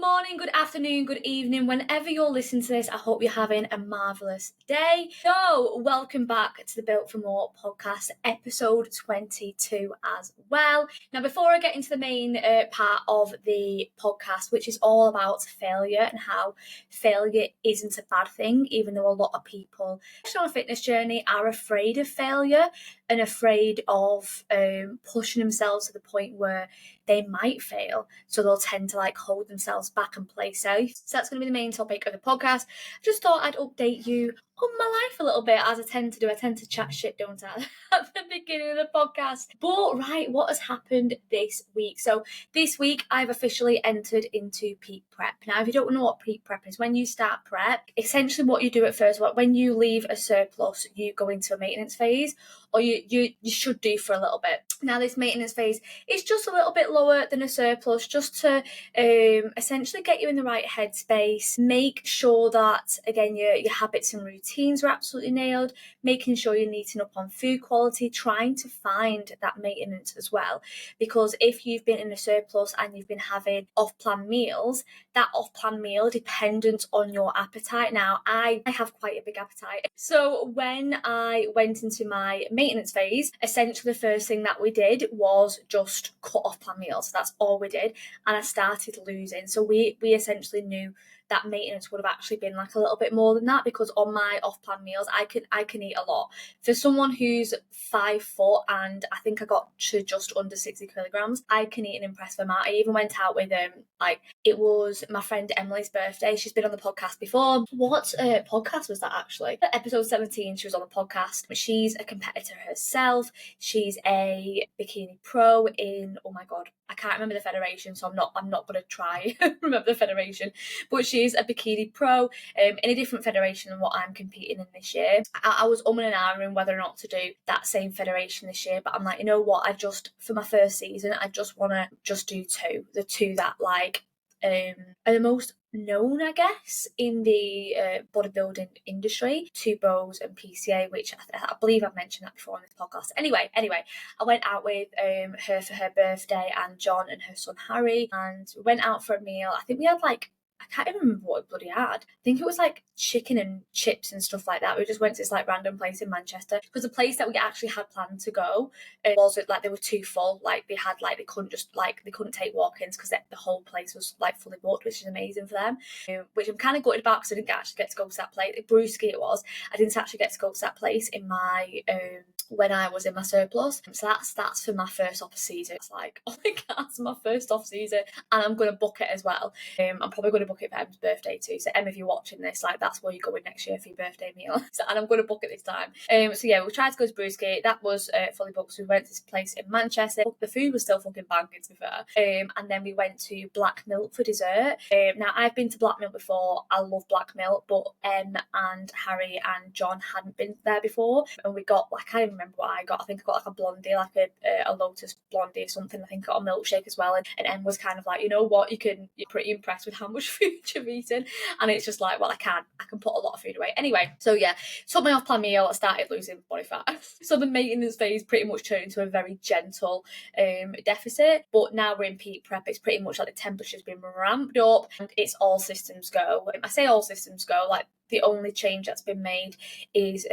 morning, good afternoon, good evening, whenever you're listening to this. I hope you're having a marvellous day. So, welcome back to the Built for More podcast, episode 22 as well. Now, before I get into the main part of the podcast, which is all about failure and how failure isn't a bad thing, even though a lot of people on a fitness journey are afraid of failure and afraid of pushing themselves to the point where they might fail, so they'll tend to hold themselves back and play safe. So that's going to be the main topic of the podcast. I just thought I'd update you on my life a little bit, as I tend to do. I tend to chat shit, don't I, at the beginning of the podcast. But right, what has happened this week? So this week I've officially entered into peak prep. Now, if you don't know what peak prep is, when you start prep, essentially what you do at first, when you leave a surplus, you go into a maintenance phase, or you should do for a little bit. Now, this maintenance phase is just a little bit lower than a surplus, just to essentially get you in the right headspace, make sure that, again, your habits and routines are absolutely nailed, making sure you're neating up on food quality, trying to find that maintenance as well. Because if you've been in a surplus and you've been having off-plan meals, that off-plan meal dependent on your appetite. Now, I have quite a big appetite. So when I went into my maintenance phase, essentially the first thing that we did was just cut off plan meals. So that's all we did. And I started losing. So we essentially knew that maintenance would have actually been a little bit more than that, because on my off-plan meals, I can eat a lot. For someone who's 5 foot and I think I got to just under 60 kilograms, I can eat an impressive amount. I even went out with it was my friend Emily's birthday. She's been on the podcast before. What podcast was that actually? Episode 17, she was on the podcast. She's a competitor herself. She's a bikini pro in, oh my God, I can't remember the federation, so I'm not going to try remember the federation, but she's a bikini pro in a different federation than what I'm competing in this year. I was umming and ahhing whether or not to do that same federation this year, but I'm like, you know what, for my first season, I just want to just do the two that are the most known, I guess, in the bodybuilding industry, two bros and PCA, which I believe I've mentioned that before on this podcast. Anyway, I went out with her for her birthday, and John and her son Harry, and we went out for a meal. I think we had I can't even remember what we bloody had. I think it was chicken and chips and stuff like that. We just went to this random place in Manchester, because the place that we actually had planned to go was they were too full. They had they couldn't take walk-ins, because the whole place was fully booked, which is amazing for them. Which I'm kind of gutted about, because I didn't actually get to go to that place. Brewski it was. I didn't actually get to go to that place in my when I was in my surplus. So that's for my first off season. It's oh my God, it's my first off season, and I'm going to book it as well. I'm probably going to book it for Emma's birthday too. So Emma, if you're watching this, that's where you're going next year for your birthday meal. And I'm going to book it this time. So yeah, we tried to go to Brewski. That was fully booked. So we went to this place in Manchester. The food was still fucking banging, to be fair. And then we went to Black Milk for dessert. Now, I've been to Black Milk before. I love Black Milk, but Em and Harry and John hadn't been there before. And we got I can't even remember what I got. I think I got a blondie, a Lotus blondie or something. I think I got a milkshake as well. And Em was kind of you know what, you're pretty impressed with how much food you've eaten. And it's just I can put a lot of food away. Anyway, so yeah, took my off-plan meal. I started losing body fat. So the maintenance phase pretty much turned into a very gentle deficit. But now we're in peak prep. It's pretty much the temperature's been ramped up and it's all systems go. I say all systems go, the only change that's been made is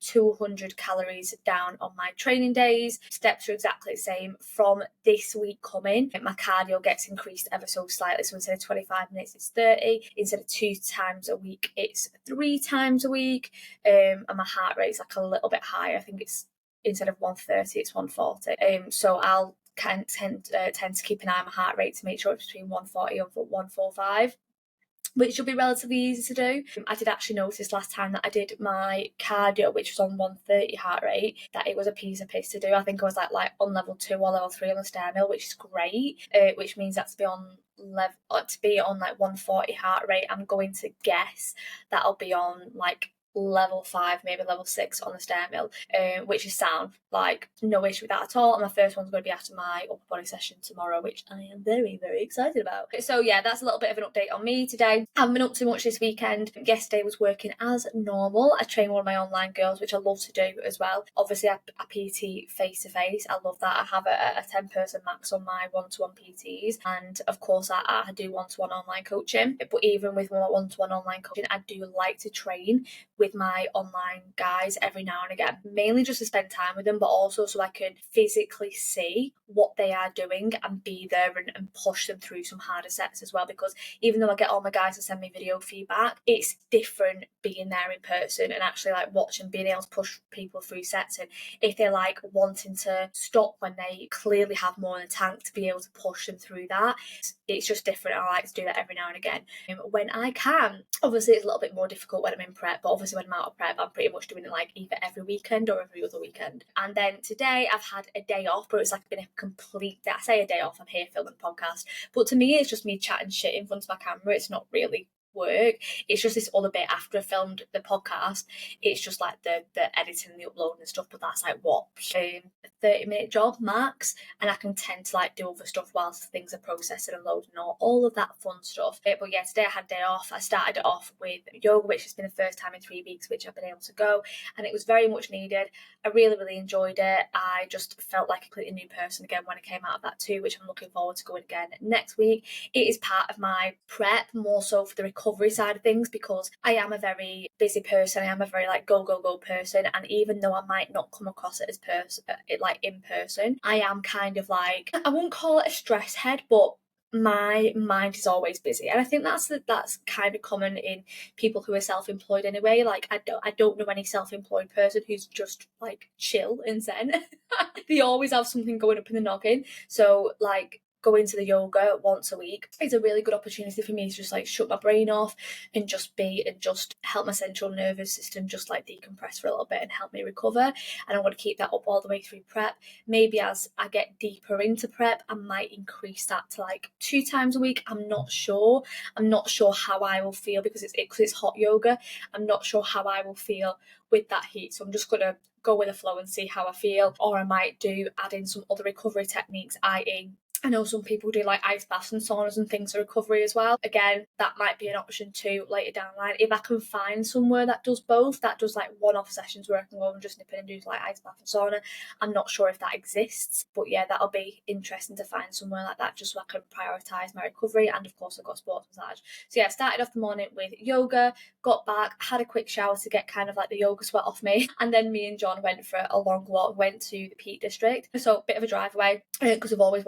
200 calories down on my training days. Steps are exactly the same. From this week coming, my cardio gets increased ever so slightly. So instead of 25 minutes, it's 30. Instead of 2 times a week, it's 3 times a week. And my heart rate's a little bit higher. I think it's, instead of 130, it's 140. So I'll tend to keep an eye on my heart rate to make sure it's between 140 and 145. Which will be relatively easy to do. I did actually notice last time that I did my cardio, which was on 130 heart rate, that it was a piece of piss to do. I think I was on level 2 or level 3 on the stair mill, which is great. Which means that to be on 140 heart rate, I'm going to guess that I'll be on level 5, maybe level 6 on the stair mill, which is sound, like no issue with that at all. And my first one's going to be after my upper body session tomorrow, which I am very, very excited about. So yeah, that's a little bit of an update on me today. I haven't been up too much this weekend. Yesterday was working as normal. I trained one of my online girls, which I love to do as well. Obviously I PT face to face. I love that. I have a 10-person max on my one-to-one PTs, and of course I do one-to-one online coaching. But even with my one-to-one online coaching, I do like to train with my online guys every now and again, mainly just to spend time with them, but also so I can physically see what they are doing and be there and push them through some harder sets as well. Because even though I get all my guys to send me video feedback, it's different being there in person and actually like watching, being able to push people through sets. And if they're like wanting to stop when they clearly have more in the tank, to be able to push them through that, it's just different. I like to do that every now and again when I can. Obviously it's a little bit more difficult when I'm in prep, but obviously when I'm out of prep I'm pretty much doing it like either every weekend or every other weekend. And then today I've had a day off, but it's like been a complete day. I say a day off, I'm here filming a podcast, but to me it's just me chatting shit in front of my camera. It's not really work. It's just this other bit after I filmed the podcast. It's just like the editing and the uploading and stuff, but that's like what, a 30-minute job max, and I can tend to like do other stuff whilst things are processing and loading, all of that fun stuff. But yeah, today I had a day off. I started it off with yoga, which has been the first time in 3 weeks which I've been able to go, and it was very much needed. I really, really enjoyed it. I just felt like a completely new person again when I came out of that too, which I'm looking forward to going again next week. It is part of my prep, more so for the recovery side of things, because I am a very busy person. I am a very like go person, and even though I might not come across it as like in person, I am kind of like, I won't call it a stress head, but my mind is always busy. And I think that's kind of common in people who are self-employed anyway. Like I don't know any self-employed person who's just like chill and zen. They always have something going up in the noggin. So like going to the yoga once a week is a really good opportunity for me to just like shut my brain off and just be, and just help my central nervous system just like decompress for a little bit and help me recover. And I want to keep that up all the way through prep. Maybe as I get deeper into prep, I might increase that to like 2 times a week. I'm not sure how I will feel, because it's hot yoga. I'm not sure how I will feel with that heat, so I'm just gonna go with the flow and see how I feel. Or I might add in some other recovery techniques, i.e. I know some people do like ice baths and saunas and things for recovery as well. Again, that might be an option too later down the line. If I can find somewhere that does both, that does like one-off sessions where I can go and just nip in and do like ice bath and sauna. I'm not sure if that exists, but yeah, that'll be interesting to find somewhere like that just so I can prioritise my recovery. And of course I've got sports massage. So yeah, I started off the morning with yoga, got back, had a quick shower to get kind of like the yoga sweat off me, and then me and John went for a long walk, went to the Peak District. So a bit of a drive away, because we've always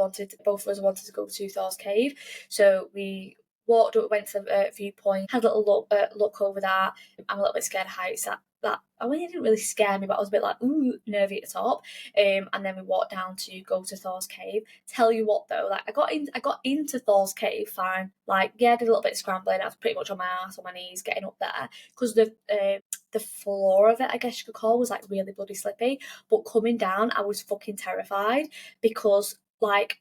both of us wanted to go to Thor's Cave. So we walked up, went to the viewpoint, had a little look over that. I'm a little bit scared of heights. That I mean, it didn't really scare me, but I was a bit like nervy at the top. And then we walked down to go to Thor's Cave. Tell you what though, like I got into Thor's Cave fine. Like yeah, I did a little bit of scrambling. I was pretty much on my ass, on my knees, getting up there, because the floor of it, I guess you could call, was like really bloody slippy. But coming down, I was fucking terrified, because like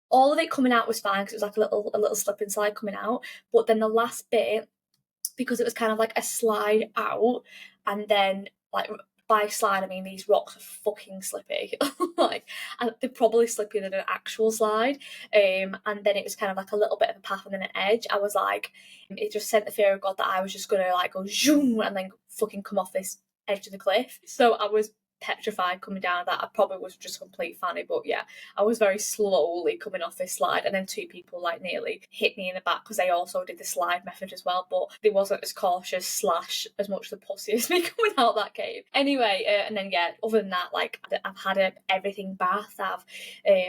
all of it coming out was fine, because it was like a little slip and slide coming out. But then the last bit, because it was kind of like a slide out, and then like by slide I mean these rocks are fucking slippy. Like, and they're probably slippier than an actual slide. And then it was kind of like a little bit of a path and then an edge. I was like, it just sent the fear of God that I was just gonna like go zoom and then fucking come off this edge of the cliff. So I was petrified coming down that. I probably was just a complete fanny, but yeah, I was very slowly coming off this slide, and then 2 people like nearly hit me in the back because they also did the slide method as well, but they wasn't as cautious / as much the pussy as me coming out that cave. Anyway, and then yeah, other than that, like I've had a everything bath. I've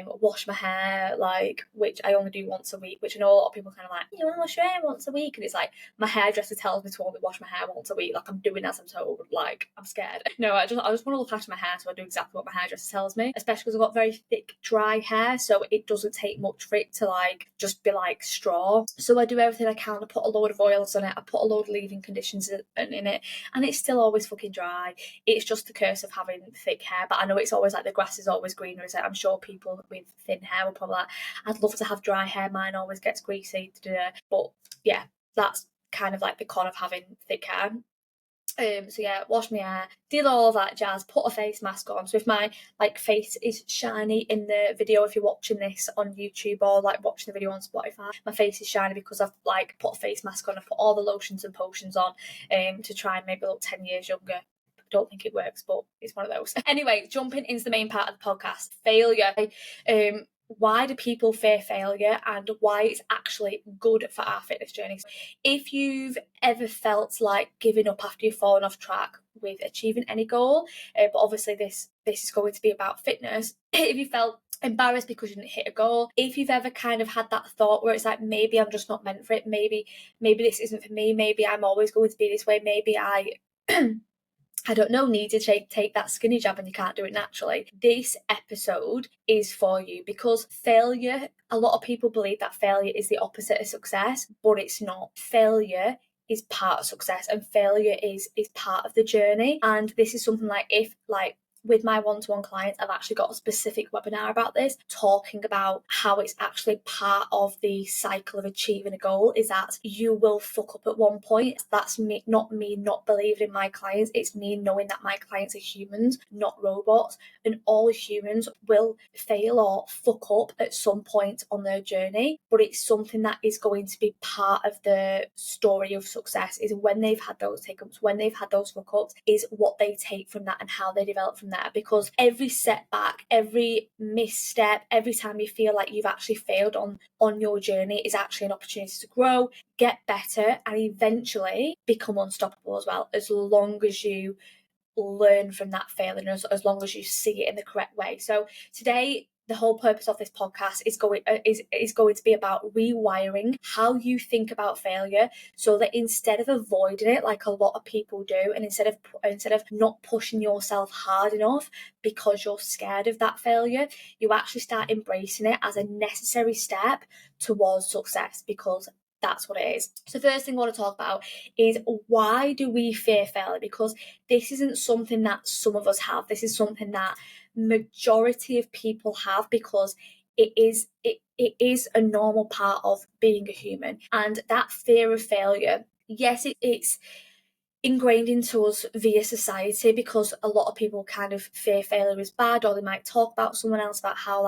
washed my hair, like, which I only do once a week, which I know a lot of people kind of like, you want to wash your hair once a week, and it's like my hairdresser tells me to only wash my hair once a week. Like I'm doing as I'm told. Like I'm scared. No, I just want to look after my hair, so I do exactly what my hairdresser tells me, especially because I've got very thick dry hair, so it doesn't take much for it to like just be like straw. So I do everything I can. I put a load of oils on it, I put a load of leave-in conditioners in it, and it's still always fucking dry. It's just the curse of having thick hair. But I know it's always like the grass is always greener, is it? I'm sure people with thin hair will probably like, I'd love to have dry hair, mine always gets greasy. But yeah, that's kind of like the con of having thick hair. So yeah, washed my hair, did all that jazz, put a face mask on. So if my face is shiny in the video, if you're watching this on YouTube or watching the video on Spotify, my face is shiny because I've put a face mask on. I put all the lotions and potions on to try and make me look 10 years younger. Don't think it works, but it's one of those. Anyway, jumping into the main part of the podcast, failure. Why do people fear failure and why it's actually good for our fitness journey? If you've ever felt like giving up after you've fallen off track with achieving any goal, but obviously this is going to be about fitness. If you felt embarrassed because you didn't hit a goal, if you've ever kind of had that thought where it's like, maybe I'm just not meant for it, maybe this isn't for me, maybe I'm always going to be this way, maybe I don't know, need to take that skinny jab and you can't do it naturally. This episode is for you because failure, a lot of people believe that failure is the opposite of success, but it's not. Failure is part of success and failure is part of the journey. And this is something with my one-to-one clients, I've actually got a specific webinar about this, talking about how it's actually part of the cycle of achieving a goal, is that you will fuck up at one point. That's me not believing in my clients. It's me knowing that my clients are humans, not robots, and all humans will fail or fuck up at some point on their journey, but it's something that is going to be part of the story of success. Is when they've had those hiccups, when they've had those fuck ups, is what they take from that and how they develop from that. Because every setback, every misstep, every time you feel like you've actually failed on your journey is actually an opportunity to grow, get better, and eventually become unstoppable as well, as long as you learn from that failing, as long as you see it in the correct way. So today, the whole purpose of this podcast is going to be about rewiring how you think about failure, so that instead of avoiding it like a lot of people do, and instead of not pushing yourself hard enough because you're scared of that failure, you actually start embracing it as a necessary step towards success, because that's what it is. So the first thing I want to talk about is, why do we fear failure? Because this isn't something that some of us have. This is something that majority of people have, because it is a normal part of being a human. And that fear of failure, yes, it's ingrained into us via society, because a lot of people kind of fear failure is bad, or they might talk about someone else about how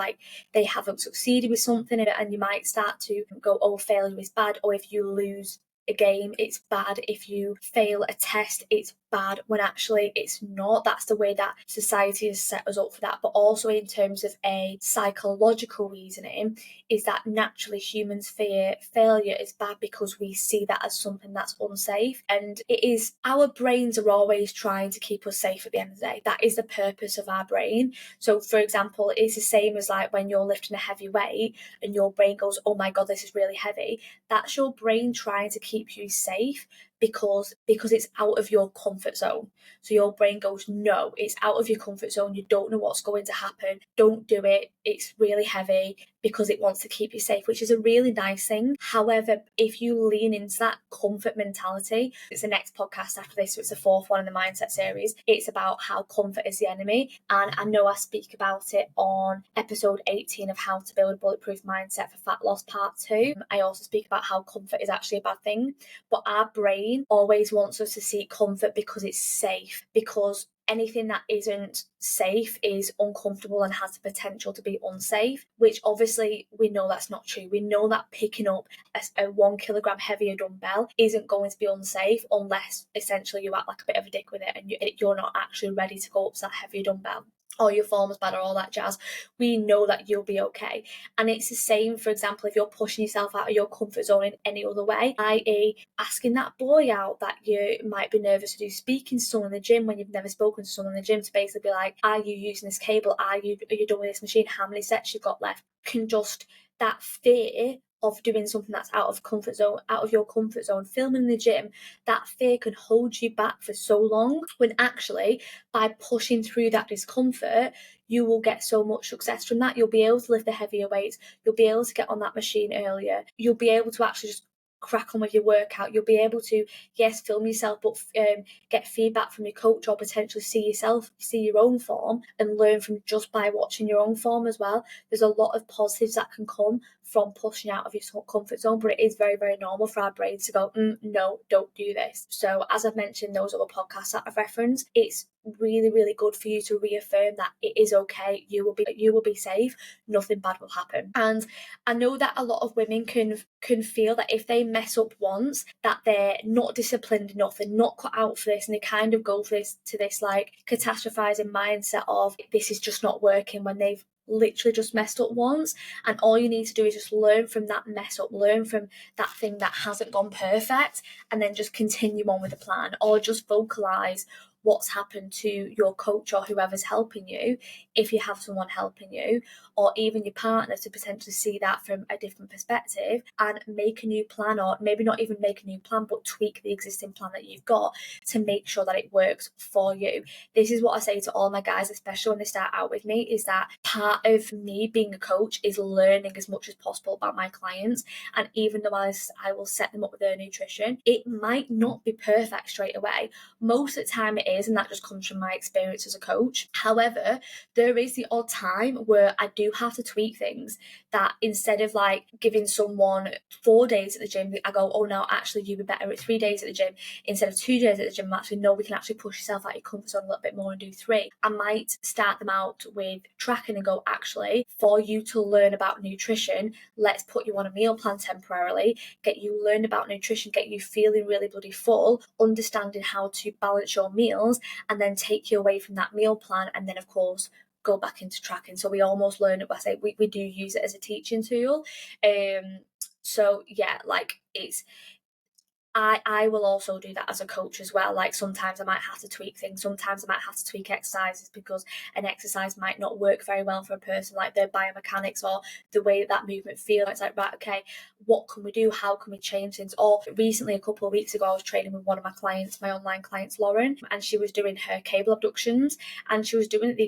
they haven't succeeded with something, and you might start to go, oh, failure is bad, or if you lose a game, it's bad, if you fail a test, it's bad, when actually it's not. That's the way that society has set us up for that. But also in terms of a psychological reasoning, is that naturally humans fear failure is bad because we see that as something that's unsafe. And it is, our brains are always trying to keep us safe at the end of the day. That is the purpose of our brain. So for example, it's the same as when you're lifting a heavy weight and your brain goes, oh my God, this is really heavy. That's your brain trying to keep you safe, because it's out of your comfort zone. So your brain goes, no, it's out of your comfort zone. You don't know what's going to happen. Don't do it. It's really heavy, because it wants to keep you safe, which is a really nice thing. However, if you lean into that comfort mentality, it's the next podcast after this, so it's the fourth one in the mindset series. It's about how comfort is the enemy. And I know I speak about it on episode 18 of How to Build a Bulletproof Mindset for Fat Loss Part 2. I also speak about how comfort is actually a bad thing. But our brain always wants us to seek comfort because it's safe, because anything that isn't safe is uncomfortable and has the potential to be unsafe, which obviously we know that's not true. We know that picking up a 1 kilogram heavier dumbbell isn't going to be unsafe, unless essentially you act like a bit of a dick with it and you're not actually ready to go up to that heavier dumbbell, or your form is bad, or all that jazz. We know that you'll be okay. And it's the same, for example, if you're pushing yourself out of your comfort zone in any other way, i.e. asking that boy out that you might be nervous to do, speaking to someone in the gym when you've never spoken to someone in the gym, to basically be like, are you using this cable? Are you done with this machine? How many sets you've got left? That fear of doing something that's out of your comfort zone, filming in the gym, that fear can hold you back for so long, when actually by pushing through that discomfort, you will get so much success from that. You'll be able to lift the heavier weights, you'll be able to get on that machine earlier, you'll be able to actually just crack on with your workout. You'll be able to, yes, film yourself, but get feedback from your coach, or potentially see your own form and learn from just by watching your own form as well. There's a lot of positives that can come from pushing out of your comfort zone, but it is very, very normal for our brains to go, no, don't do this. So as I've mentioned, those other podcasts that I've referenced, it's really, really good for you to reaffirm that it is okay. You will be safe. Nothing bad will happen. And I know that a lot of women can feel that if they mess up once, that they're not disciplined enough, they're not cut out for this, and they kind of go for this like catastrophizing mindset of this is just not working when they've literally just messed up once. And all you need to do is just learn from that mess up, learn from that thing that hasn't gone perfect, and then just continue on with the plan, or just vocalize what's happened to your coach or whoever's helping you, if you have someone helping you, or even your partner, to potentially see that from a different perspective and make a new plan, or maybe not even make a new plan, but tweak the existing plan that you've got to make sure that it works for you. This is what I say to all my guys, especially when they start out with me, is that part of me being a coach is learning as much as possible about my clients. And even though I will set them up with their nutrition, it might not be perfect straight away. Most of the time it is, and that just comes from my experience as a coach. However, there is the odd time where I do have to tweak things, that instead of like giving someone 4 days at the gym, I go, oh no, actually you'd be better at 3 days at the gym instead of 2 days at the gym. Actually, no, we can actually push yourself out your comfort zone a little bit more and do 3. I might start them out with tracking and go, actually, for you to learn about nutrition, let's put you on a meal plan temporarily, get you learn about nutrition, get you feeling really bloody full, understanding how to balance your meals, and then take you away from that meal plan, and then of course go back into tracking. So we almost learn it. I say we do use it as a teaching tool. So yeah, like I will also do that as a coach as well. Like sometimes I might have to tweak things. Sometimes I might have to tweak exercises because an exercise might not work very well for a person, like their biomechanics or the way that movement feels. It's like, right, okay, what can we do? How can we change things? Or recently, a couple of weeks ago, I was training with one of my clients, my online clients, Lauren, and she was doing her cable abductions, and she was doing it the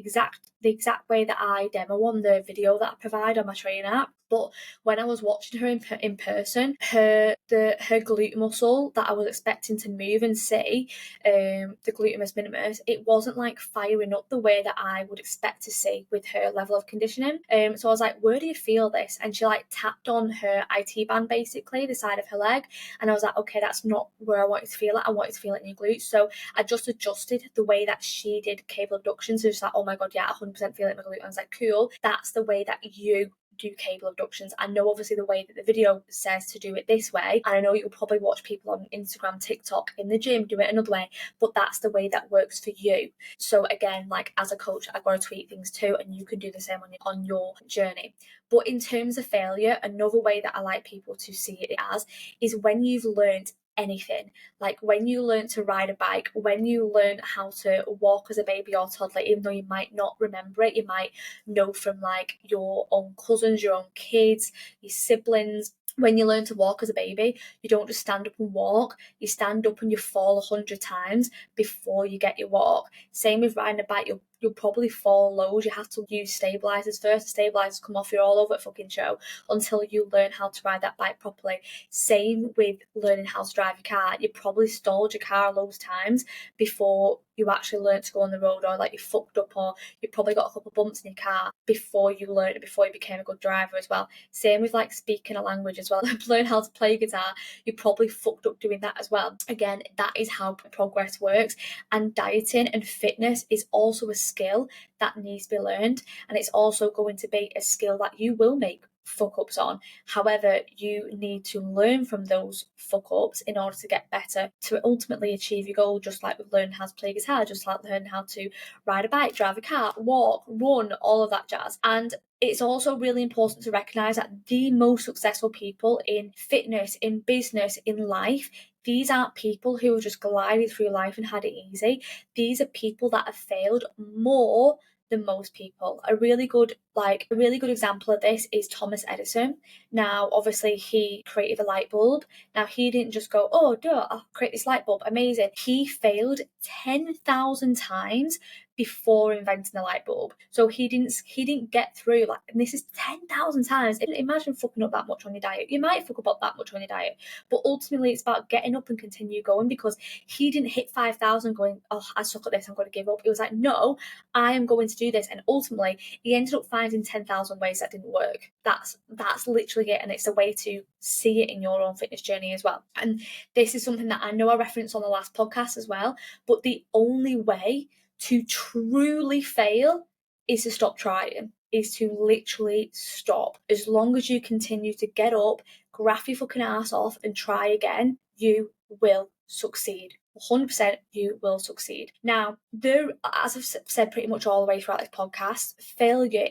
exact way that I demo on the video that I provide on my training app. But when I was watching her in person, her glute muscle that I was expecting to move and see, the gluteus minimus, it wasn't like firing up the way that I would expect to see with her level of conditioning. So I was like, where do you feel this? And she like tapped on her IT band, basically the side of her leg, and I was like, okay, that's not where I want you to feel it. I want you to feel it in your glutes. So I just adjusted the way that she did cable abductions. So just like, oh my god, yeah, 100% feel it in my glute. I was like, cool, that's the way that you do cable abductions. I know obviously the way that the video says to do it this way, and I know you'll probably watch people on Instagram, TikTok, in the gym do it another way, but that's the way that works for you. So again, like as a coach, I've got to tweak things too, and you can do the same on your journey. But in terms of failure, another way that I like people to see it as is when you've learned anything. Like when you learn to ride a bike, when you learn how to walk as a baby or toddler, even though you might not remember it, you might know from like your own cousins, your own kids, your siblings. When you learn to walk as a baby, you don't just stand up and walk, you stand up and you fall 100 times before you get your walk. Same with riding a bike, you'll probably fall loads. You have to use stabilizers first. The stabilizers come off, you're all over the fucking show until you learn how to ride that bike properly. Same with learning how to drive your car. You probably stalled your car loads times before you actually learned to go on the road, or like you fucked up, or you probably got a couple of bumps in your car before you learned it, before you became a good driver as well. Same with like speaking a language as well. Learn how to play guitar, you probably fucked up doing that as well. Again, that is how progress works. And dieting and fitness is also a skill that needs to be learned, and it's also going to be a skill that you will make fuck ups on. However, you need to learn from those fuck ups in order to get better, to ultimately achieve your goal, just like we've learned how to play guitar, just like learn how to ride a bike, drive a car, walk, run, all of that jazz. And it's also really important to recognise that the most successful people in fitness, in business, in life, these aren't people who have just glided through life and had it easy. These are people that have failed more than most people. A really good example of this is Thomas Edison. Now, obviously, he created the light bulb. Now, he didn't just go, oh, duh, I'll create this light bulb, amazing. He failed 10,000 times before inventing the light bulb. So he didn't get through, like, and this is 10,000 times. Imagine fucking up that much on your diet. You might fuck up that much on your diet, but ultimately it's about getting up and continue going, because he didn't hit 5,000 going, oh, I suck at this, I'm going to give up. It was like, no, I am going to do this. And ultimately he ended up finding 10,000 ways that didn't work. That's literally it. And it's a way to see it in your own fitness journey as well. And this is something that I know I referenced on the last podcast as well, but the only way to truly fail is to stop trying, is to literally stop. As long as you continue to get up, graft your fucking ass off and try again, you will succeed. 100% you will succeed. Now, as I've said pretty much all the way throughout this podcast, failure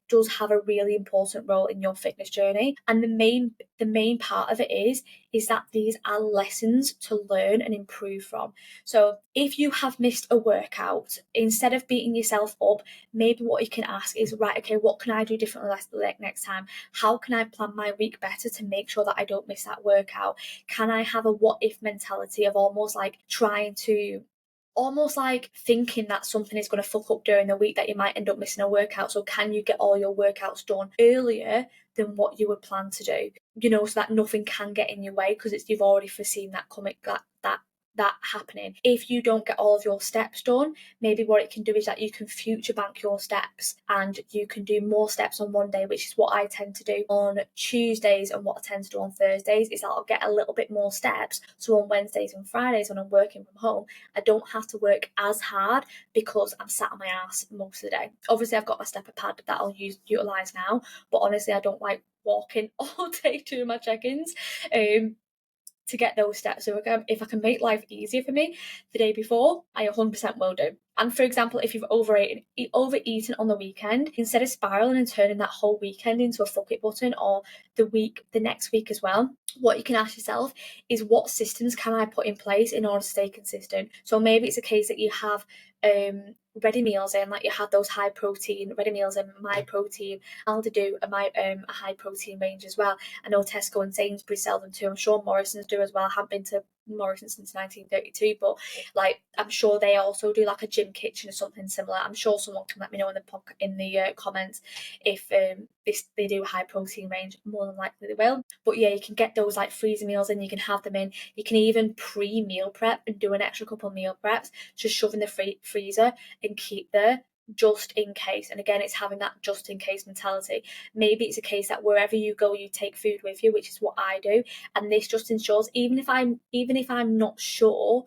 does have a really important role in your fitness journey. And the main part of it is that these are lessons to learn and improve from. So if you have missed a workout, instead of beating yourself up, maybe what you can ask is, right, okay, what can I do differently next time? How can I plan my week better to make sure that I don't miss that workout? Can I have a what if mentality of almost like thinking that something is going to fuck up during the week, that you might end up missing a workout. So can you get all your workouts done earlier than what you would plan to do? So that nothing can get in your way, because you've already foreseen that coming, that happening. If you don't get all of your steps done, maybe what it can do is that you can future bank your steps, and you can do more steps on one day, which is what I tend to do on Tuesdays, and what I tend to do on Thursdays is that I'll get a little bit more steps. So on Wednesdays and Fridays when I'm working from home, I don't have to work as hard because I'm sat on my ass most of the day. Obviously I've got my stepper pad that I'll utilise now, but honestly I don't like walking all day doing my check-ins. To get those steps. So if I can make life easier for me the day before, I 100% will do. And for example, if you've overeaten on the weekend, instead of spiraling and turning that whole weekend into a fuck it button, or the next week as well, what you can ask yourself is, what systems can I put in place in order to stay consistent? So maybe it's a case that you have ready meals in, like you have those high protein ready meals in My Protein. I'll do a high protein range as well. I know Tesco and Sainsbury's sell them too. I'm sure Morrison's do as well. I haven't been to Morrison since 1932, but like I'm sure they also do like a gym kitchen or something similar. I'm sure someone can let me know in the comments if they do a high protein range. More than likely they will. But yeah, you can get those like freezer meals in, you can have them in. You can even pre-meal prep and do an extra couple of meal preps, just shove in the freezer and keep there just in case. And again, it's having that just in case mentality. Maybe it's a case that wherever you go, you take food with you, which is what I do. And this just ensures, even if I'm not sure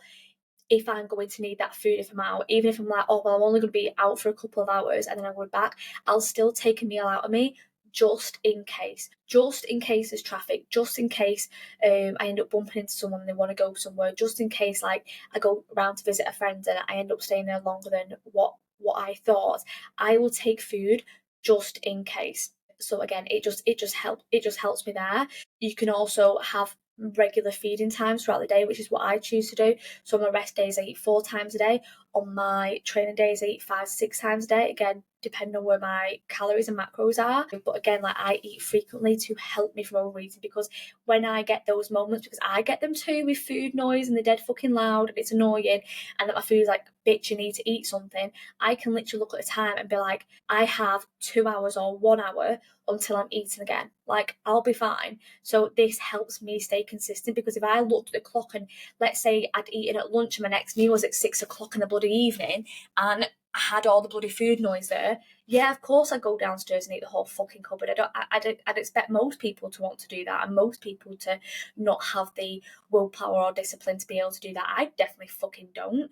if I'm going to need that food if I'm out, even if I'm like, oh well, I'm only going to be out for a couple of hours and then I'm going back, I'll still take a meal out of me just in case there's traffic, just in case I end up bumping into someone and they want to go somewhere, just in case like I go around to visit a friend and I end up staying there longer than what I thought. I will take food just in case. So again, it just helps me there. You can also have regular feeding times throughout the day, which is what I choose to do. So on my rest days I eat 4 times a day. On my training days I eat 5-6 times a day, again depending on where my calories and macros are. But again, like I eat frequently to help me from overeating, because when I get those moments, because I get them too with food noise and they're dead fucking loud and it's annoying, and that my food's like, bitch, you need to eat something, I can literally look at the time and be like, I have 2 hours or 1 hour until I'm eating again. Like, I'll be fine. So this helps me stay consistent, because if I looked at the clock and let's say I'd eaten at lunch and my next meal was at 6 o'clock in the bloody evening and I had all the bloody food noise there, yeah, of course I'd go downstairs and eat the whole fucking cupboard. I'd expect most people to want to do that, and most people to not have the willpower or discipline to be able to do that. I definitely fucking don't.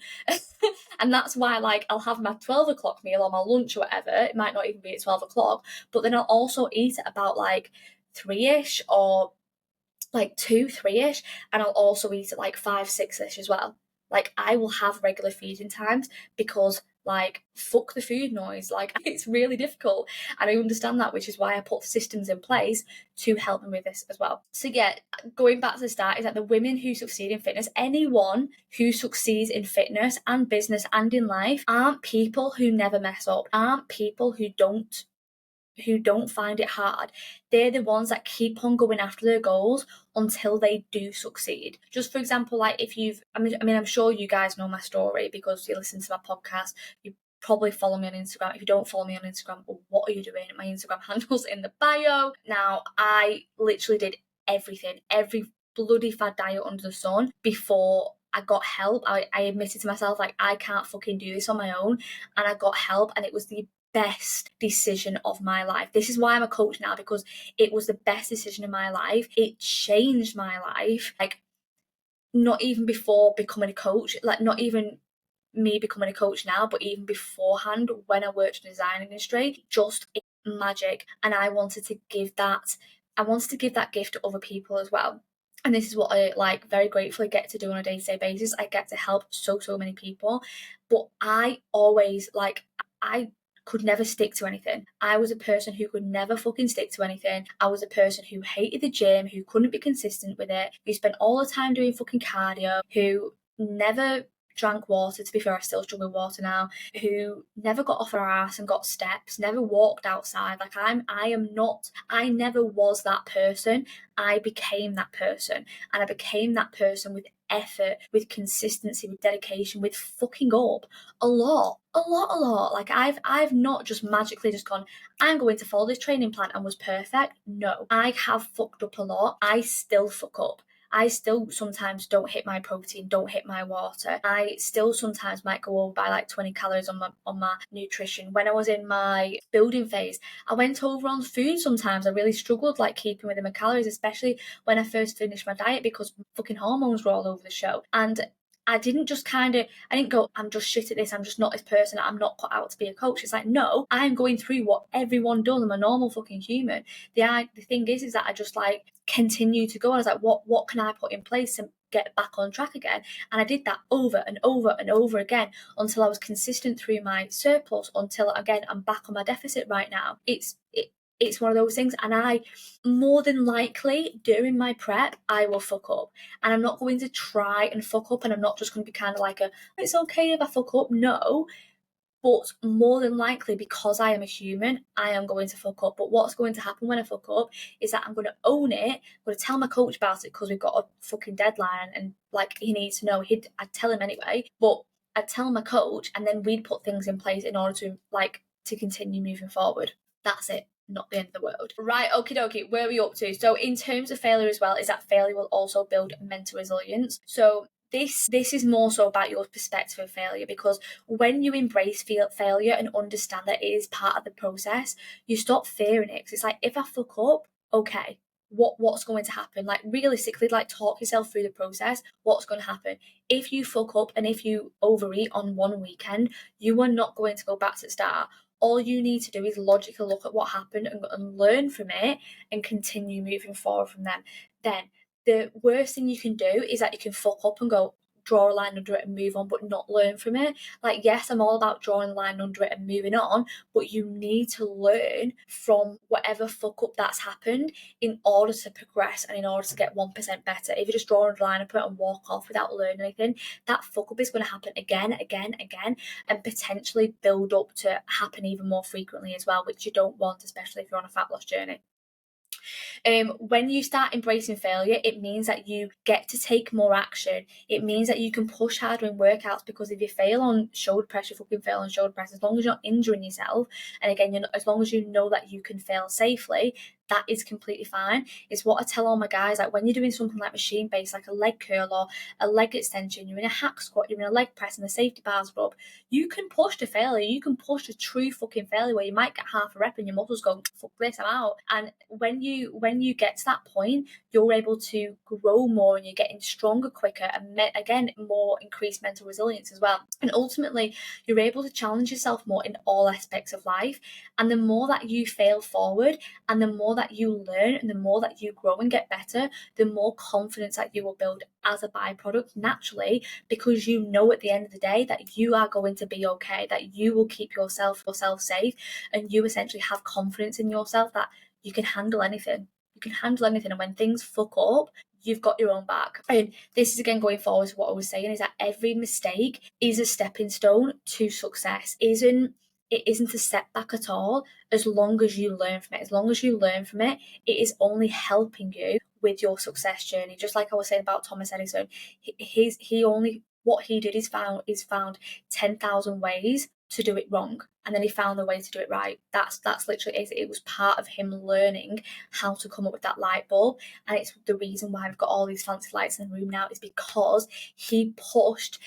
And that's why, like, I'll have my 12 o'clock meal or my lunch or whatever. It might not even be at 12 o'clock, but then I'll also eat at about like 3ish or like 2-3ish, and I'll also eat at like 5-6ish as well. Like, I will have regular feeding times, because like, fuck the food noise. Like, it's really difficult, and I understand that, which is why I put systems in place to help me with this as well. So yeah, going back to the start, is that the women who succeed in fitness, anyone who succeeds in fitness and business and in life, aren't people who never mess up, aren't people who don't find it hard. They're the ones that keep on going after their goals until they do succeed. Just for example, like if I'm sure you guys know my story because you listen to my podcast. You probably follow me on Instagram. If you don't follow me on Instagram, what are you doing? My Instagram handle's in the bio. Now, I literally did everything, every bloody fad diet under the sun before I got help. I admitted to myself, like, I can't fucking do this on my own. And I got help, and it was the best decision of my life. This is why I'm a coach now, because it was the best decision of my life. It changed my life. Like, not even before becoming a coach, like not even me becoming a coach now, but even beforehand when I worked in the design industry, just magic. And I wanted to give that gift to other people as well. And this is what I like very gratefully get to do on a day-to-day basis. I get to help so many people. But I always I could never stick to anything. I was a person who could never fucking stick to anything. I was a person who hated the gym, who couldn't be consistent with it, who spent all the time doing fucking cardio, who never drank water. To be fair, I still struggle with water now. Who never got off her ass and got steps, never walked outside. Like, I never was that person. I became that person, and I became that person with effort, with consistency, with dedication, with fucking up a lot. Like, I've not just magically just gone, I'm going to follow this training plan and was perfect. No, I have fucked up a lot. I still fuck up. I still sometimes don't hit my protein, don't hit my water. I still sometimes might go over by like 20 calories on my nutrition. When I was in my building phase, I went over on food sometimes. I really struggled like keeping within my calories, especially when I first finished my diet, because fucking hormones were all over the show. And I didn't go, I'm just shit at this, I'm just not this person, I'm not cut out to be a coach. It's like, no, I'm going through what everyone does. I'm a normal fucking human. The thing is that I just like continue to go. I was like, what can I put in place to get back on track again? And I did that over and over and over again until I was consistent through my surplus, until again I'm back on my deficit right now. It's one of those things, and I more than likely during my prep I will fuck up, and I'm not going to try and fuck up, and I'm not just going to be kind of like it's okay if I fuck up. No, but more than likely, because I am a human, I am going to fuck up. But what's going to happen when I fuck up is that I'm going to own it. I'm going to tell my coach about it, because we've got a fucking deadline, and like, he needs to know. I'd tell him anyway, but I'd tell my coach, and then we'd put things in place in order to continue moving forward. That's it. Not the end of the world. Right, okie dokie, where are we up to? So in terms of failure as well, is that failure will also build mental resilience. So this is more so about your perspective of failure, because when you embrace failure and understand that it is part of the process, you stop fearing it. Because it's like, if I fuck up, okay, what's going to happen? Like, realistically, like, talk yourself through the process. What's going to happen? If you fuck up and if you overeat on one weekend, you are not going to go back to the start. All you need to do is logically look at what happened and learn from it and continue moving forward from them. Then the worst thing you can do is that you can fuck up and go, draw a line under it and move on, but not learn from it. Like, yes, I'm all about drawing a line under it and moving on, but you need to learn from whatever fuck up that's happened in order to progress and in order to get 1% better. If you just draw a line under it and walk off without learning anything, that fuck up is going to happen again, and potentially build up to happen even more frequently as well, which you don't want, especially if you're on a fat loss journey. When you start embracing failure, it means that you get to take more action. It means that you can push harder in workouts, because if you fail on shoulder press, you fucking fail on shoulder press. As long as you're not injuring yourself, and again, as long as you know that you can fail safely, that is completely fine. It's what I tell all my guys, like, when you're doing something like machine based, like a leg curl or a leg extension, you're in a hack squat, you're in a leg press and the safety bars are up, you can push to failure. You can push to true fucking failure, where you might get half a rep and your muscles go, fuck this, I'm out. And when you get to that point, you're able to grow more, and you're getting stronger quicker, and again, more increased mental resilience as well. And ultimately, you're able to challenge yourself more in all aspects of life. And the more that you fail forward, and the more that you learn, and the more that you grow and get better, the more confidence that you will build as a byproduct naturally, because you know at the end of the day that you are going to be okay, that you will keep yourself safe, and you essentially have confidence in yourself that you can handle anything. You can handle anything, and when things fuck up, you've got your own back. And this is again going forward to what I was saying, is that every mistake is a stepping stone to success. It isn't a setback at all, as long as you learn from it. As long as you learn from it, it is only helping you with your success journey. Just like I was saying about Thomas Edison, what he did is found 10,000 ways to do it wrong, and then he found the way to do it right. That's literally it. It was part of him learning how to come up with that light bulb, and it's the reason why I've got all these fancy lights in the room now, is because he pushed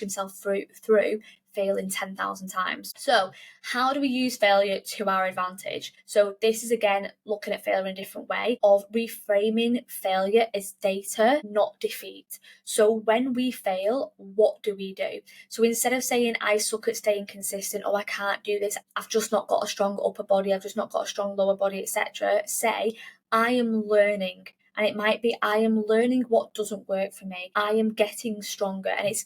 himself through failing 10,000 times. So how do we use failure to our advantage? So this is again looking at failure in a different way, of reframing failure as data, not defeat. So when we fail, what do we do? So instead of saying I suck at staying consistent, or I can't do this, I've just not got a strong upper body, I've just not got a strong lower body, etc., say I am learning. And it might be I am learning what doesn't work for me. I am getting stronger. And it's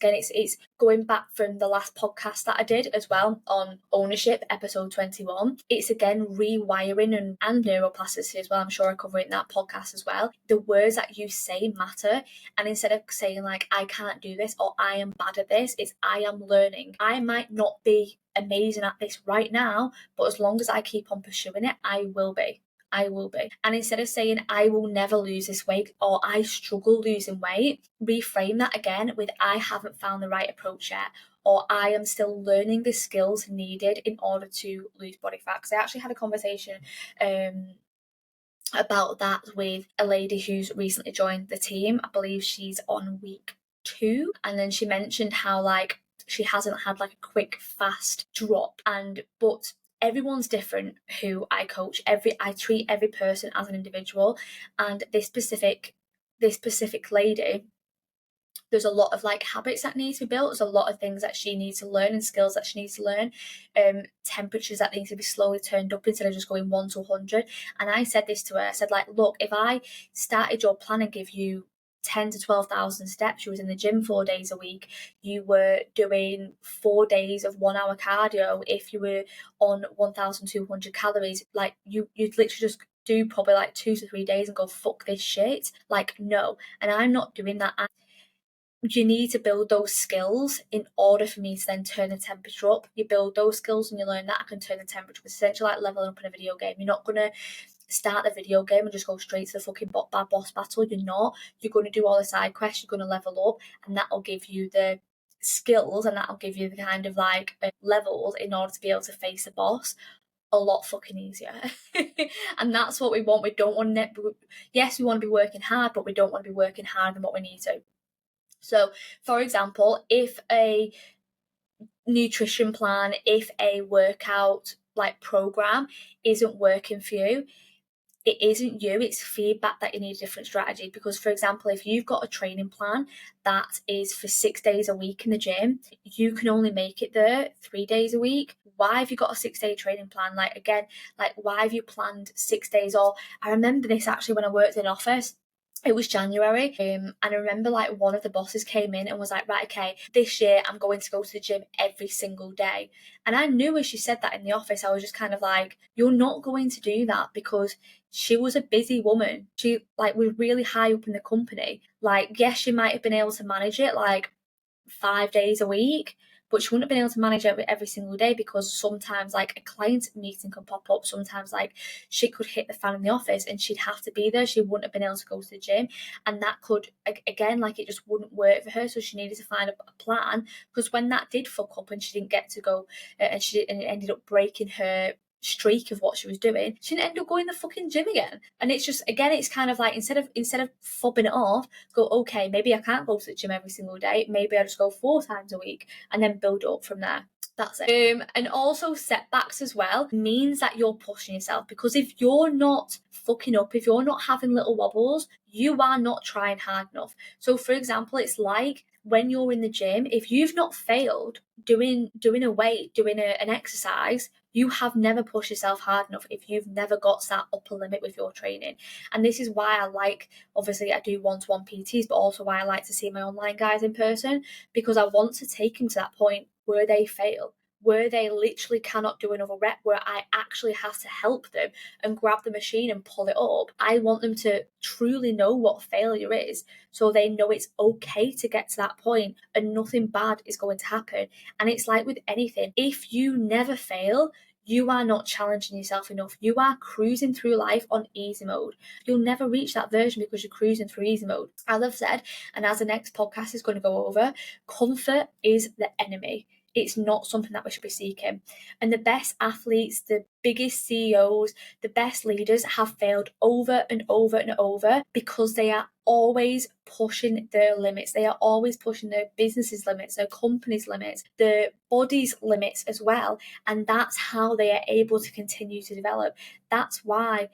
going back from the last podcast that I did as well on ownership, episode 21. It's again rewiring and neuroplasticity as well. I'm sure I cover it in that podcast as well. The words that you say matter. And instead of saying like I can't do this or I am bad at this, it's I am learning. I might not be amazing at this right now, but as long as I keep on pursuing it, I will be. And instead of saying I will never lose this weight or I struggle losing weight, reframe that again with I haven't found the right approach yet, or I am still learning the skills needed in order to lose body fat. Because I actually had a conversation about that with a lady who's recently joined the team. I believe she's on week 2, and then she mentioned how like she hasn't had like a quick fast drop, but everyone's different who I coach. I treat every person as an individual, and this specific lady, there's a lot of like habits that need to be built. There's a lot of things that she needs to learn and skills that she needs to learn, temperatures that need to be slowly turned up instead of just going 1 to 100. And I said this to her, I said like, look, if I started your plan and give you 10 to 12,000 steps, you was in the gym 4 days a week, you were doing 4 days of 1 hour cardio, if you were on 1,200 calories, like you'd literally just do probably like 2 to 3 days and go fuck this shit. Like no. And I'm not doing that. You need to build those skills in order for me to then turn the temperature up. You build those skills and you learn that I can turn the temperature. It's essentially like leveling up in a video game. You're not going to start the video game and just go straight to the fucking boss battle. You're not. You're going to do all the side quests. You're going to level up, and that'll give you the skills, and that'll give you the kind of like levels in order to be able to face the boss a lot fucking easier. And that's what we want. We don't want to, yes, we want to be working hard, but we don't want to be working harder than what we need to. So, for example, if a nutrition plan, if a workout like program isn't working for you, it isn't you, it's feedback that you need a different strategy. Because, for example, if you've got a training plan that is for 6 days a week in the gym, you can only make it there 3 days a week. Why have you got a 6-day training plan? Like, again, like, why have you planned 6 days? Or I remember this actually when I worked in office. It was January, and I remember like one of the bosses came in and was like, right, okay, this year I'm going to go to the gym every single day. And I knew as she said that in the office, I was just kind of like, you're not going to do that, because she was a busy woman. She like was really high up in the company. Like, yes, she might have been able to manage it like 5 days a week, but she wouldn't have been able to manage it every single day, because sometimes like a client meeting could pop up, sometimes like shit could hit the fan in the office and she'd have to be there. She wouldn't have been able to go to the gym, and that could, again, like it just wouldn't work for her. So she needed to find a plan, because when that did fuck up and she didn't get to go, and it ended up breaking her streak of what she was doing, she didn't end up going to the fucking gym again. And it's just, again, it's kind of like instead of fobbing it off, go, okay, maybe I can't go to the gym every single day, maybe I just go 4 times a week, and then build it up from there. That's it. And also setbacks as well means that you're pushing yourself, because if you're not fucking up, if you're not having little wobbles, you are not trying hard enough. So for example, it's like when you're in the gym, if you've not failed doing a weight, doing an exercise, you have never pushed yourself hard enough if you've never got to that upper limit with your training. And this is why I like, obviously I do one-to-one PTs, but also why I like to see my online guys in person, because I want to take them to that point where they fail, where they literally cannot do another rep, where I actually have to help them and grab the machine and pull it up. I want them to truly know what failure is, so they know it's okay to get to that point and nothing bad is going to happen. And it's like with anything, if you never fail, you are not challenging yourself enough. You are cruising through life on easy mode. You'll never reach that version because you're cruising through easy mode. As I've said, and as the next podcast is going to go over, comfort is the enemy. it's not something that we should be seeking. And the best athletes, the biggest CEOs, the best leaders have failed over and over and over because they are always pushing their limits. They are always pushing their business's limits, their company's limits, their body's limits as well. And that's how they are able to continue to develop. That's why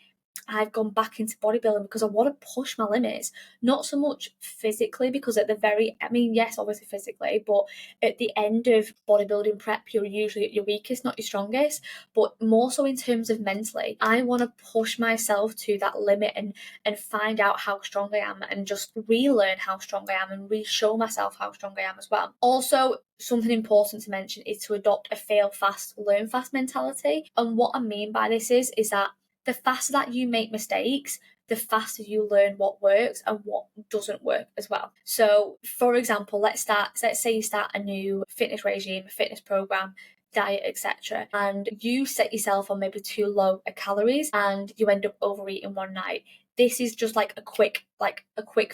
I've gone back into bodybuilding, because I want to push my limits, not so much physically, because yes, obviously physically, but at the end of bodybuilding prep, you're usually at your weakest, not your strongest, but more so in terms of mentally. I want to push myself to that limit and find out how strong I am, and just relearn how strong I am, and re-show myself how strong I am as well. Also, something important to mention is to adopt a fail fast, learn fast mentality. And what I mean by this is that the faster that you make mistakes, the faster you learn what works and what doesn't work as well. So, for example, let's say you start a new fitness regime, a fitness program, diet, etc., and you set yourself on maybe too low calories and you end up overeating one night. This is just like a quick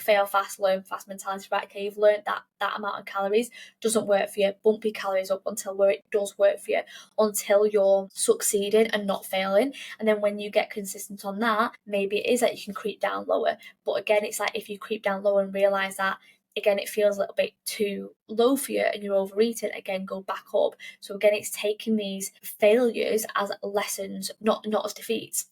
fail fast, learn fast mentality, right? Okay, you've learned that amount of calories doesn't work for you. Bump your calories up until where it does work for you, until you're succeeding and not failing. And then when you get consistent on that, maybe it is that you can creep down lower. But again, it's like if you creep down lower and realize that, again, it feels a little bit too low for you and you're overeating, again, go back up. So again, it's taking these failures as lessons, not as defeats.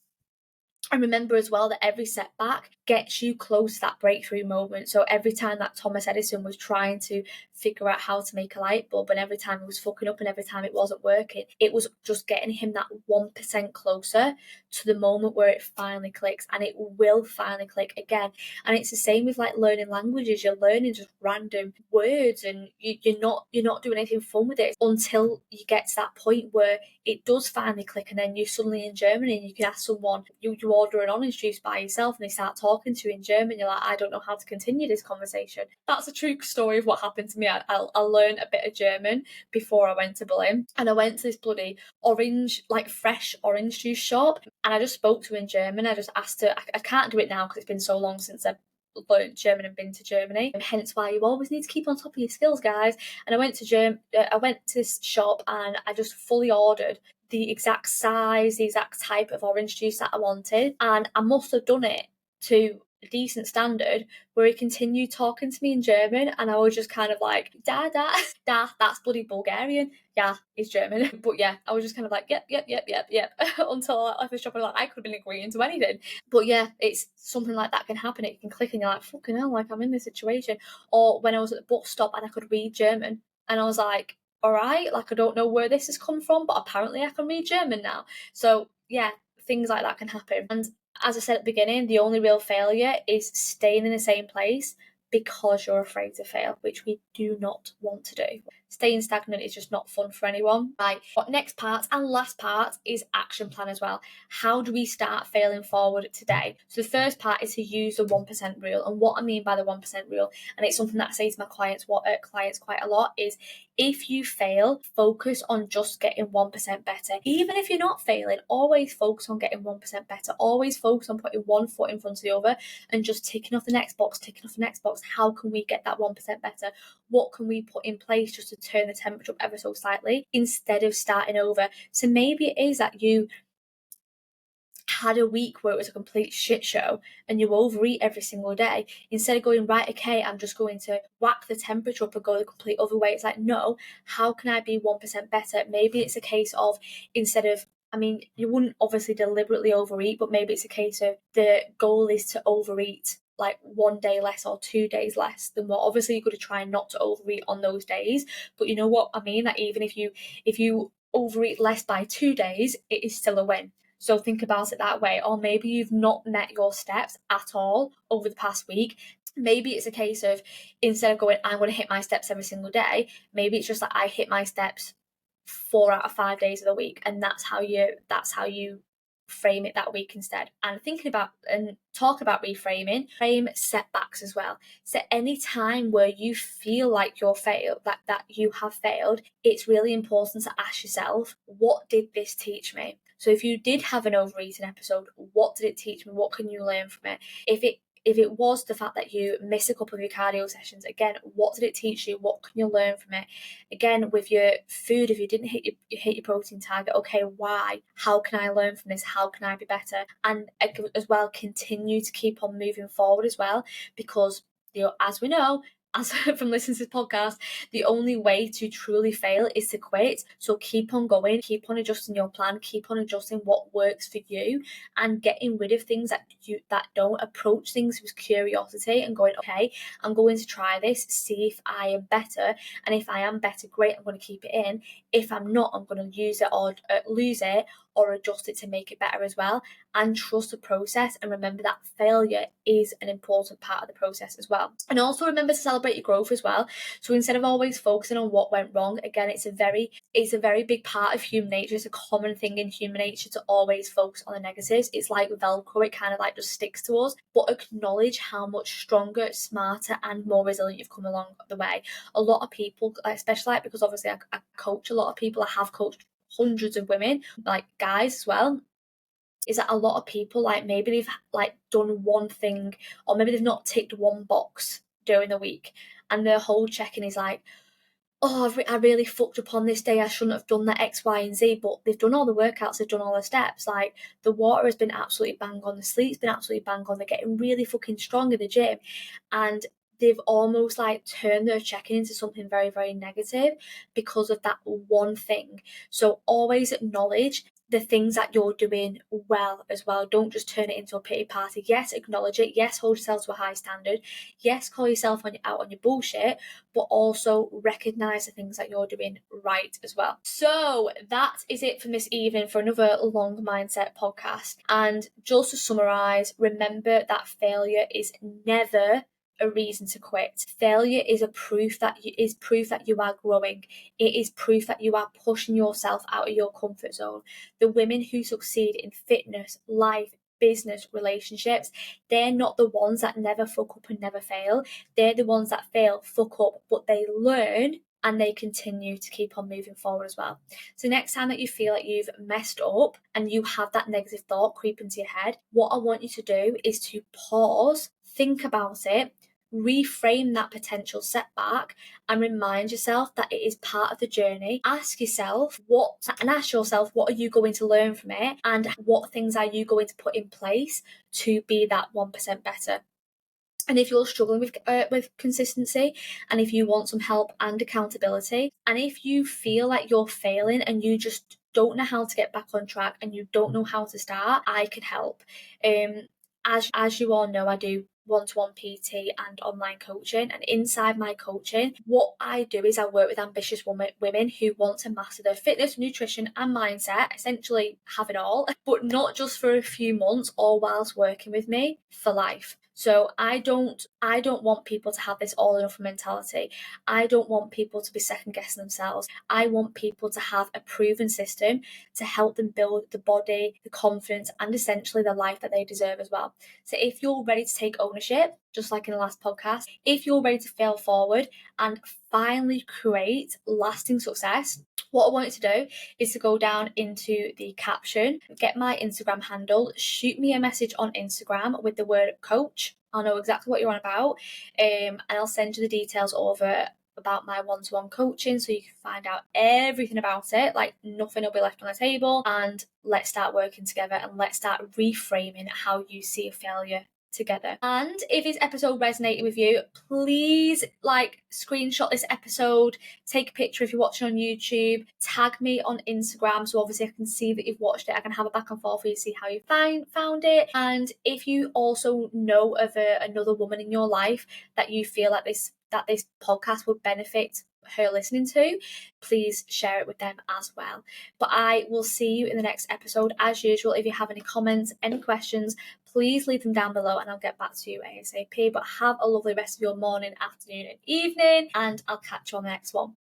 And remember as well that every setback gets you close to that breakthrough moment. So every time that Thomas Edison was trying to figure out how to make a light bulb, and every time he was fucking up and every time it wasn't working, it was just getting him that 1% closer to the moment where it finally clicks. And it will finally click again. And it's the same with like learning languages. You're learning just random words and you're not doing anything fun with it until you get to that point where it does finally click, and then you're suddenly in Germany and you can ask someone, you order an orange juice by yourself and they start talking to you in German. You're like, I don't know how to continue this conversation. That's a true story of what happened to me. I learned a bit of German before I went to Berlin, and I went to this bloody fresh orange juice shop, and I just spoke to her in German. I just asked her, I can't do it now because it's been so long since I've learned German and been to Germany, and hence why you always need to keep on top of your skills, guys. And I went to this shop and I just fully ordered the exact size, the exact type of orange juice that I wanted, and I must have done it to a decent standard where he continued talking to me in German, and I was just kind of like, da, that's bloody Bulgarian. Yeah, he's German. But yeah, I was just kind of like, yep, until I left the shop and I could have been agreeing to anything. But yeah, it's something like that can happen. It can click and you're like, fucking hell, like I'm in this situation. Or when I was at the bus stop and I could read German, and I was like, all right, like I don't know where this has come from, but apparently I can read German now. So yeah, things like that can happen. And as I said at the beginning, the only real failure is staying in the same place because you're afraid to fail, which we do not want to do. Staying stagnant is just not fun for anyone. Right, but next part and last part is action plan as well. How do we start failing forward today? So the first part is to use the 1% rule. And what I mean by the 1% rule, and it's something that I say to my clients quite a lot, is if you fail, focus on just getting 1% better. Even if you're not failing, always focus on getting 1% better. Always focus on putting one foot in front of the other and just ticking off the next box. How can we get that 1% better? What can we put in place just to turn the temperature up ever so slightly instead of starting over? So maybe it is that you had a week where it was a complete shit show and you overeat every single day. Instead of going, right, okay, I'm just going to whack the temperature up and go the complete other way, it's like, no, how can I be 1% better? Maybe it's a case of, instead of, you wouldn't obviously deliberately overeat, but maybe it's a case of the goal is to overeat like 1 day less or 2 days less than what. Obviously you're going to try not to overeat on those days, but you know what I mean, that even if you overeat less by 2 days, it is still a win. So think about it that way. Or maybe you've not met your steps at all over the past week. Maybe it's a case of, instead of going, I'm going to hit my steps every single day, maybe it's just like I hit my steps 4 out of 5 days of the week, and that's how you frame it that week instead. And thinking about and talk about reframing, frame setbacks as well. So any time where you feel like you're failed, that you have failed, it's really important to ask yourself, what did this teach me? So if you did have an overeating episode, what did it teach me? What can you learn from it? If If it was the fact that you miss a couple of your cardio sessions, again, what did it teach you? What can you learn from it? Again, with your food, if you didn't hit your protein target, okay, why? How can I learn from this? How can I be better? And as well, continue to keep on moving forward as well, because as we know, as from listening to this podcast, the only way to truly fail is to quit. So keep on going, keep on adjusting your plan, keep on adjusting what works for you, and getting rid of things that don't. Approach things with curiosity and going, okay, I'm going to try this, see if I am better, and if I am better, great, I'm going to keep it in. If I'm not, I'm going to use it or lose it or adjust it to make it better as well. And trust the process, and remember that failure is an important part of the process as well. And also remember to celebrate your growth as well. So instead of always focusing on what went wrong, again, it's a very big part of human nature. It's a common thing in human nature to always focus on the negatives. It's like Velcro, it kind of like just sticks to us. But acknowledge how much stronger, smarter, and more resilient you've come along the way. A lot of people, especially because obviously I coach a lot of people, I have coached hundreds of women, like guys as well, is that a lot of people, like, maybe they've like done one thing, or maybe they've not ticked one box during the week, and their whole check-in is like, oh, I really fucked up on this day, I shouldn't have done that X, Y, and Z. But they've done all the workouts, they've done all the steps, like the water has been absolutely bang on, the sleep's been absolutely bang on, they're getting really fucking strong in the gym, and they've almost like turned their check-in into something very, very negative because of that one thing. So always acknowledge the things that you're doing well as well. Don't just turn it into a pity party. Yes, acknowledge it. Yes, hold yourself to a high standard. Yes, call yourself out on your bullshit, but also recognize the things that you're doing right as well. So that is it from this evening for another Long Mindset podcast. And just to summarize, remember that failure is never a reason to quit. Failure is proof that you are growing. It is proof that you are pushing yourself out of your comfort zone. The women who succeed in fitness, life, business, relationships, they're not the ones that never fuck up and never fail. They're the ones that fail, fuck up, but they learn and they continue to keep on moving forward as well. So next time that you feel like you've messed up and you have that negative thought creep into your head, what I want you to do is to pause, think about it, reframe that potential setback, and remind yourself that it is part of the journey. Ask yourself what are you going to learn from it, and what things are you going to put in place to be that 1% better. And if you're struggling with consistency, and if you want some help and accountability, and if you feel like you're failing and you just don't know how to get back on track and you don't know how to start, I can help. As you all know, I do one-to-one PT and online coaching, and inside my coaching, what I do is I work with ambitious women who want to master their fitness, nutrition, and mindset, essentially have it all, but not just for a few months or whilst working with me, for life. So I don't want people to have this all or nothing mentality. I don't want people to be second guessing themselves. I want people to have a proven system to help them build the body, the confidence, and essentially the life that they deserve as well. So if you're ready to take ownership, just like in the last podcast, if you're ready to fail forward and finally create lasting success, what I want you to do is to go down into the caption, get my Instagram handle, shoot me a message on Instagram with the word coach. I'll know exactly what you're on about, and I'll send you the details over about my one-to-one coaching, so you can find out everything about it. Like, nothing will be left on the table, and let's start working together, and let's start reframing how you see a failure together. And if this episode resonated with you, please screenshot this episode, take a picture if you're watching on YouTube, tag me on Instagram, so obviously I can see that you've watched it. I can have a back and forth for you to see how you found it. And if you also know of another woman in your life that you feel like this podcast would benefit her listening to, please share it with them as well. But I will see you in the next episode. As usual, if you have any comments, any questions, please leave them down below and I'll get back to you ASAP. But have a lovely rest of your morning, afternoon, and evening, and I'll catch you on the next one.